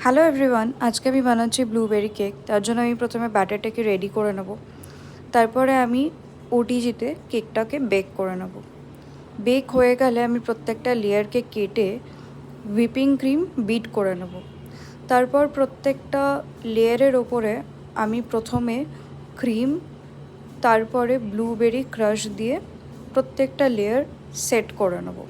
Hello everyone, আজকে আমি বানাচ্ছি ব্লুবেরি কেক। তার জন্য আমি প্রথমে ব্যাটারটাকে রেডি করে নেব। তারপরে আমি ওটিজিতে কেকটাকে বেক করে নেব। বেক হয়ে গেলে আমি প্রত্যেকটা লেয়ারকে কেটে হুইপিং ক্রিম বিট করে নেব। তারপর প্রত্যেকটা লেয়ারের ওপরে আমি প্রথমে ক্রিম, তারপরে ব্লুবেরি ক্রাশ দিয়ে প্রত্যেকটা লেয়ার সেট করে নেব।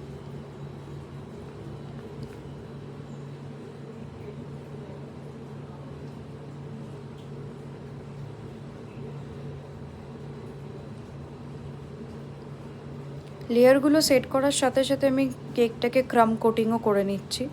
লেয়ারগুলো সেট করার সাথে সাথে আমি কেকটাকে ক্রাম কোটিংও করে নিচ্ছি।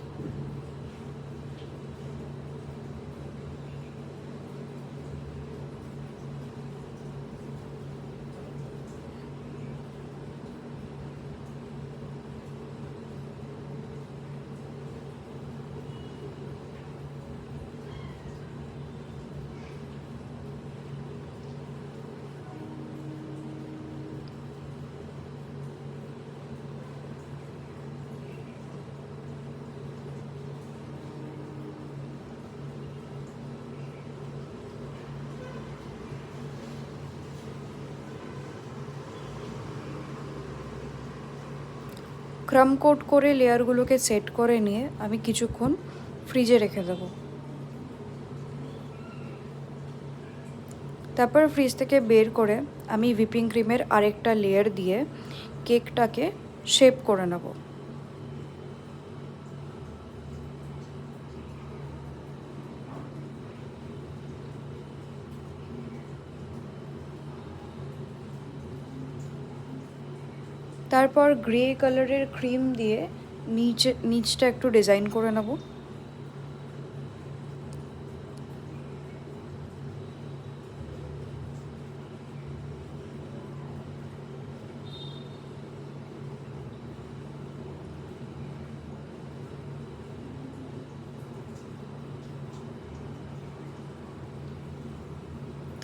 ক্রাম কোট করে লেয়ারগুলোকে সেট করে নিয়ে আমি কিছুক্ষণ ফ্রিজে রেখে দেবো। তারপর ফ্রিজ থেকে বের করে আমি হুইপিং ক্রিমের আরেকটা লেয়ার দিয়ে কেকটাকে শেপ করে নেব। তারপর গ্রে কালারের ক্রিম দিয়ে নিচটা একটু ডিজাইন করে নেব।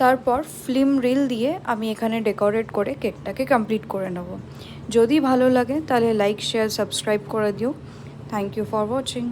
তারপর ফিল্ম রিল দিয়ে আমি এখানে ডেকোরেট করে কেকটাকে কমপ্লিট করে নেব। যদি ভালো লাগে তাহলে লাইক, শেয়ার, সাবস্ক্রাইব করে দিও। Thank you for watching.